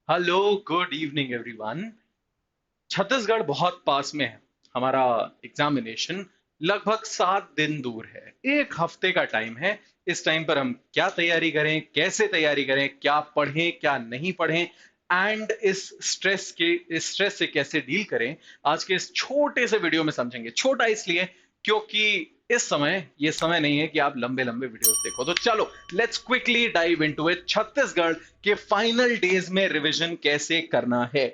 Hello, good evening everyone. Chhattisgarh बहुत पास में है। हमारा एग्जामिनेशन लगभग 7 दिन दूर है। एक हफ्ते का टाइम है। इस टाइम पर हम क्या तैयारी करें, कैसे तैयारी करें, क्या पढ़ें क्या नहीं पढ़ें, एंड इस स्ट्रेस से कैसे डील करें, आज के इस छोटे से वीडियो में समझेंगे। छोटा इसलिए क्योंकि इस समय ये समय नहीं है कि आप लंबे लंबे वीडियोस देखो। तो चलो, let's quickly dive into it. Chhattisgarh के फाइनल डेज में रिवीजन कैसे करना है।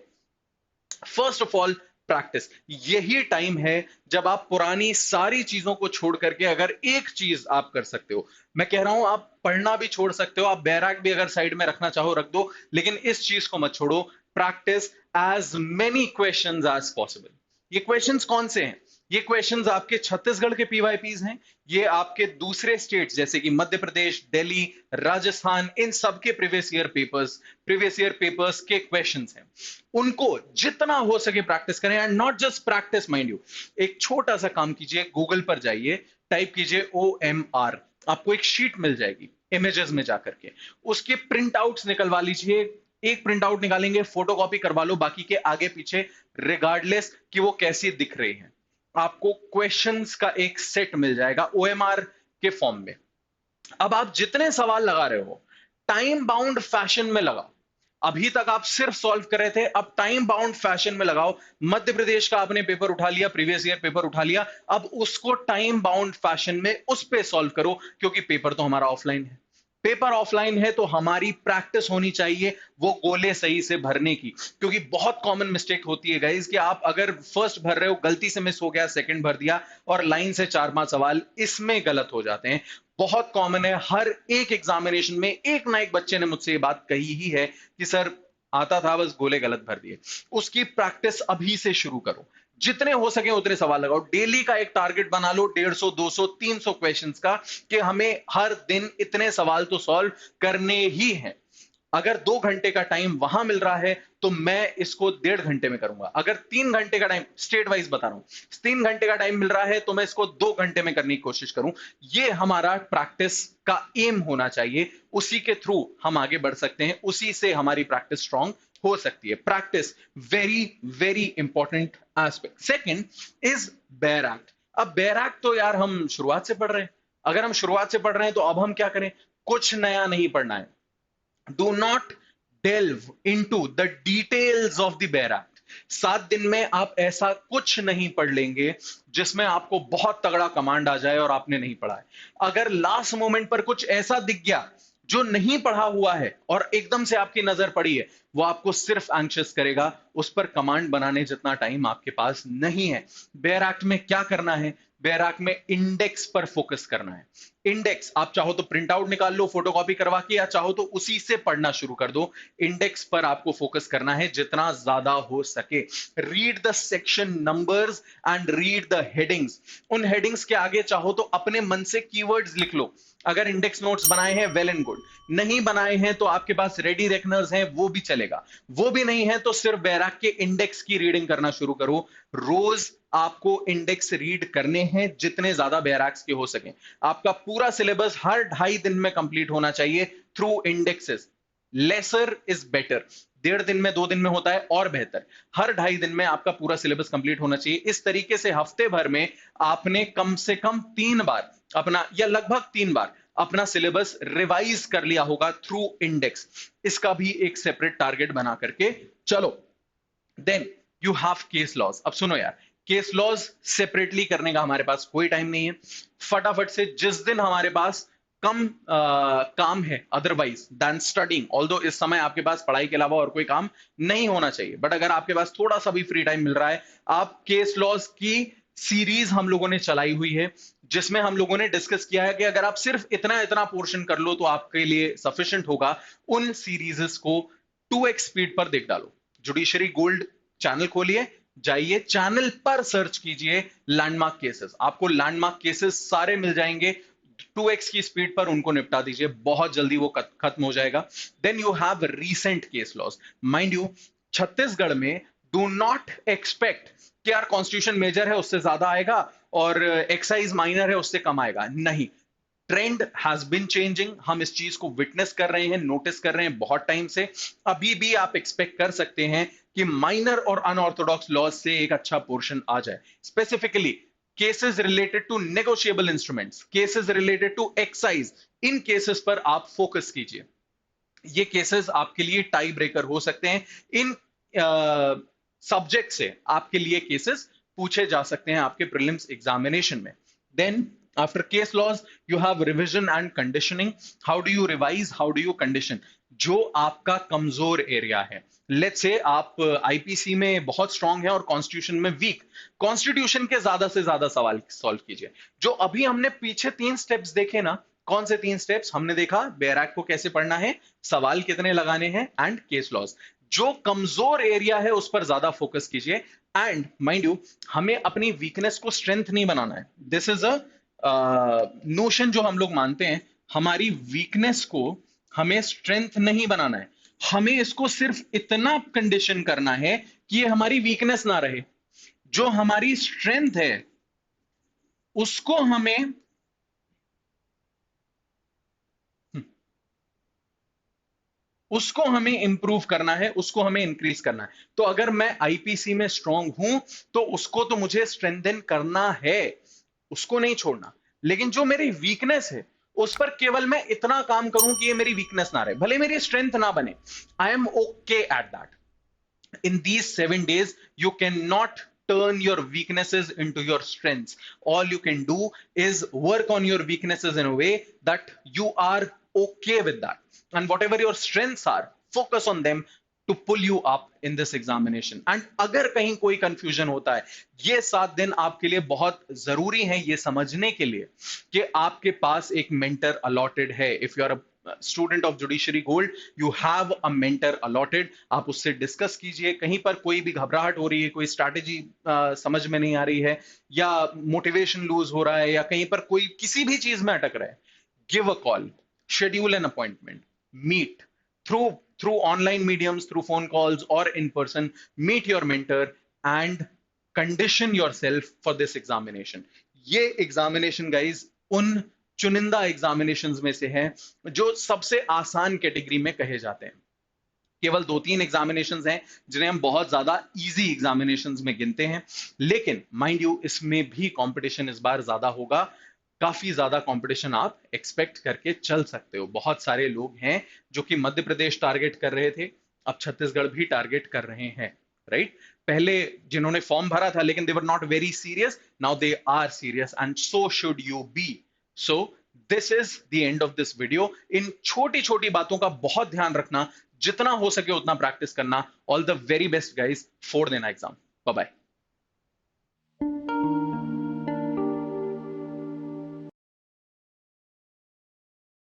First of all, practice. यही टाइम है जब आप पुरानी सारी चीजों को छोड़ करके अगर एक चीज आप कर सकते हो। मैं कह रहा हूं, आप पढ़ना भी छोड़ सकते हो, आप बैराक भी अगर साइड में रखना चाहो रख दो, लेकिन इस चीज को मत छोड़ो। Practice as many questions as possible. ये क्वेश्चंस कौन से हैं? ये क्वेश्चंस आपके छत्तीसगढ़ के पीवाईपीज हैं। ये आपके दूसरे स्टेट्स जैसे कि मध्य प्रदेश, दिल्ली, राजस्थान, इन सब के प्रीवियस ईयर पेपर्स के क्वेश्चंस हैं। उनको जितना हो सके प्रैक्टिस करें, and not just practice, mind you. एक छोटा सा काम कीजिए, गूगल पर जाइए, टाइप कीजिए OMR। आपको एक शीट मिल जाएगी इमेजेस में जाकर के। उसके प्रिंट आउट्स निकलवा लीजिए। एक प्रिंट आउट निकालेंगे, फोटोकॉपी करवा लो, बाकी के आगे पीछे रिगार्डलेस कि वो कैसी दिख रही है। आपको क्वेश्चंस का एक सेट मिल जाएगा OMR के फॉर्म में। अब आप जितने सवाल लगा रहे हो, टाइम बाउंड फैशन में लगाओ। अभी तक आप सिर्फ सॉल्व कर रहे थे, अब टाइम बाउंड फैशन में लगाओ। मध्य प्रदेश का आपने पेपर उठा लिया, प्रीवियस ईयर पेपर उठा लिया, अब उसको टाइम बाउंड फैशन में उस पे सॉल्व करो, क्योंकि पेपर तो हमारा ऑफलाइन है। पेपर ऑफलाइन है तो हमारी प्रैक्टिस होनी चाहिए वो गोले सही से भरने की। क्योंकि बहुत कॉमन मिस्टेक होती है गाइस कि आप अगर फर्स्ट भर रहे हो, गलती से मिस हो गया, सेकंड भर दिया और लाइन से 4-5 सवाल इसमें गलत हो जाते हैं। बहुत कॉमन है, हर एक एग्जामिनेशन में एक ना एक बच्चे ने मुझसे ये बात कही ही है कि सर, आता था बस गोले गलत भर दिए। उसकी प्रैक्टिस अभी से शुरू करो। जितने हो सके उतने सवाल लगाओ। डेली का एक टारगेट बना लो, 150, 200, 300 क्वेश्चंस का, कि हमें हर दिन इतने सवाल तो सॉल्व करने ही हैं। अगर 2 घंटे का टाइम वहां मिल रहा है तो मैं इसको 1.5 घंटे में करूंगा। अगर 3 घंटे का टाइम, स्टेट वाइज बता रहा हूं, 3 घंटे का टाइम मिल रहा है तो मैं इसको 2 घंटे में करने की कोशिश करूं। ये हमारा प्रैक्टिस का एम होना चाहिए। उसी के थ्रू हम आगे बढ़ सकते हैं, उसी से हमारी प्रैक्टिस स्ट्रांग हो सकती है। Practice, very very important aspect. Second is bare act. अब बेयर एक्ट तो यार हम शुरुआत से पढ़ रहे हैं। अगर हम शुरुआत से पढ़ रहे हैं तो अब हम क्या करें? कुछ नया नहीं पढ़ना है। Do not delve into the details of the Bear Act। 7 दिन में आप ऐसा कुछ नहीं पढ़ लेंगे जिसमें आपको बहुत तगड़ा कमांड आ जाए और आपने नहीं पढ़ा है। अगर लास्ट मोमेंट पर कुछ ऐसा दिख गया जो नहीं पढ़ा हुआ है और एकदम से आपकी नजर पड़ी है, वो आपको सिर्फ एंक्शस करेगा। उस पर कमांड बनाने जितना टाइम आपके पास नहीं है। बेयर एक्ट में क्या करना है? बेयर एक्ट में इंडेक्स पर फोकस करना है। इंडेक्स आप चाहो तो प्रिंट आउट निकाल लो फोटोकॉपी करवा के, या चाहो तो उसी से पढ़ना शुरू कर दो। इंडेक्स पर आपको फोकस करना है जितना ज्यादा हो सके। Read the section numbers and read the headings. उन हेडिंग्स के आगे चाहो तो अपने मन से कीवर्ड्स लिख लो। अगर इंडेक्स नोट्स बनाए हैं, वेल एंड गुड। नहीं बनाए हैं तो आपके पास रेडी रेकनर्स हैं, वो भी चलेगा। वो भी नहीं है तो सिर्फ बैराक के इंडेक्स की रीडिंग करना शुरू करो। रोज आपको इंडेक्स रीड करने हैं जितने ज्यादा बैराक्स के हो सके। आपका पूरा सिलेबस हर 2.5 दिन में कंप्लीट होना चाहिए through indexes. Lesser is better. 1.5 दिन में, 2 दिन में होता है और बेहतर। हर 2.5 दिन में आपका पूरा सिलेबस कंप्लीट होना चाहिए। इस तरीके से हफ्ते भर में आपने कम से कम 3 बार अपना, या लगभग 3 बार अपना सिलेबस रिवाइज कर लिया होगा थ्रू इंडेक्स। इसका भी एक सेपरेट टारगेट बना करके चलो। Then you have case laws. अब सुनो यार, केस लॉज सेपरेटली करने का हमारे पास कोई टाइम नहीं है। फटाफट से, जिस दिन हमारे पास कम काम है अदरवाइज दैन स्टडिंग, ऑल्दो इस समय आपके पास पढ़ाई के अलावा और कोई काम नहीं होना चाहिए, बट अगर आपके पास थोड़ा सा भी फ्री टाइम मिल रहा है, आप केस लॉज की सीरीज हम लोगों ने चलाई हुई है, जिसमें हम लोगों ने डिस्कस किया है कि अगर आप सिर्फ इतना इतना पोर्शन कर लो तो आपके लिए सफिशिएंट होगा। उन सीरीजेस को 2x स्पीड पर देख डालो। जुडिशरी गोल्ड चैनल खोलिए, जाइए चैनल पर सर्च कीजिए लैंडमार्क केसेस, आपको लैंडमार्क केसेस सारे मिल जाएंगे। 2x की स्पीड पर उनको निपटा दीजिए, बहुत जल्दी वो खत्म हो जाएगा। Then you have recent case laws. Mind you, Chhattisgarh में डू नॉट एक्सपेक्ट कि यार कॉन्स्टिट्यूशन मेजर है उससे ज्यादा आएगा और एक्साइज माइनर है उससे कम आएगा। नहीं, ट्रेंड हैज बीन चेंजिंग, हम इस चीज को विटनेस कर रहे हैं, नोटिस कर रहे हैं बहुत टाइम से। अभी भी आप एक्सपेक्ट कर सकते हैं कि माइनर और अनऑर्थोडॉक्स लॉज से एक अच्छा पोर्शन आ जाए, specifically cases related to negotiable instruments, cases related to excise, इन केसेस पर आप फोकस कीजिए। ये केसेस आपके लिए टाई ब्रेकर हो सकते हैं। इन सब्जेक्ट से आपके लिए केसेस पूछे जा सकते हैं आपके प्रीलिम्स एग्जामिनेशन में। Then after case laws you have revision and conditioning. How do you revise, how do you condition? जो आपका कमजोर एरिया है, लेट्स से आप आईपीसी में बहुत स्ट्रांग है और कॉन्स्टिट्यूशन में वीक, कॉन्स्टिट्यूशन के ज्यादा से ज्यादा सवाल सॉल्व कीजिए। जो अभी हमने पीछे 3 स्टेप्स देखे ना, कौन से 3 स्टेप्स हमने देखा? बेयर एक्ट को कैसे पढ़ना है, सवाल कितने लगाने हैं, एंड केस लॉज। जो कमजोर एरिया है उस पर ज्यादा फोकस कीजिए। एंड माइंड यू, हमें अपनी वीकनेस को स्ट्रेंथ नहीं बनाना है। दिस इज अ नोशन जो हम लोग मानते हैं, हमारी वीकनेस को हमें स्ट्रेंथ नहीं बनाना है, हमें इसको सिर्फ इतना कंडीशन करना है कि ये हमारी वीकनेस ना रहे। जो हमारी स्ट्रेंथ है उसको हमें उसको हमें इंप्रूव करना है, उसको हमें इंक्रीज करना है। तो अगर मैं आईपीसी में स्ट्रांग हूं तो उसको तो मुझे स्ट्रेंथन करना है, उसको नहीं छोड़ना। लेकिन जो मेरी वीकनेस है उस पर केवल मैं इतना काम करूं कि ये मेरी वीकनेस ना रहे, भले मेरी स्ट्रेंथ ना बने। I am okay at that. In these 7 days you cannot turn your weaknesses into your strengths. All you can do is work on your weaknesses in a way that you are okay with that, and whatever your strengths are, focus on them to pull you up in this examination. And अगर कहीं कोई confusion होता है, ये 7 दिन आपके लिए बहुत जरूरी है ये समझने के लिए कि आपके पास एक मेंटर अलॉटेड है। If you are student of judiciary gold, you have a mentor allotted. आप उससे डिस्कस कीजिए। कहीं पर कोई भी घबराहट हो रही है, कोई स्ट्रैटेजी समझ में नहीं आ रही है, या मोटिवेशन लूज हो रहा है, या कहीं पर कोई किसी भी चीज में अटक रहा है, give a call, schedule an appointment, meet through online mediums, through phone calls or in person, meet your mentor and condition yourself for this examination. ये एग्जामिनेशन गाइज उन चुनिंदा एग्जामिनेशंस में से है जो सबसे आसान कैटेगरी में कहे जाते हैं। केवल 2-3 एग्जामिनेशंस हैं जिन्हें हम बहुत ज्यादा इजी एग्जामिनेशंस में गिनते हैं, लेकिन माइंड यू इसमें भी कंपटीशन इस बार ज्यादा होगा। काफी ज्यादा कंपटीशन आप एक्सपेक्ट करके चल सकते हो। बहुत सारे लोग हैं जो कि मध्य प्रदेश टारगेट कर रहे थे, अब छत्तीसगढ़ भी टारगेट कर रहे हैं, राइट? पहले जिन्होंने फॉर्म भरा था लेकिन they were not very serious, now they are serious, and so should you be. So this is the end of this video. इन छोटी छोटी बातों का बहुत ध्यान रखना, जितना हो सके उतना प्रैक्टिस करना। All the very best guys for देना एग्जाम। Bye bye.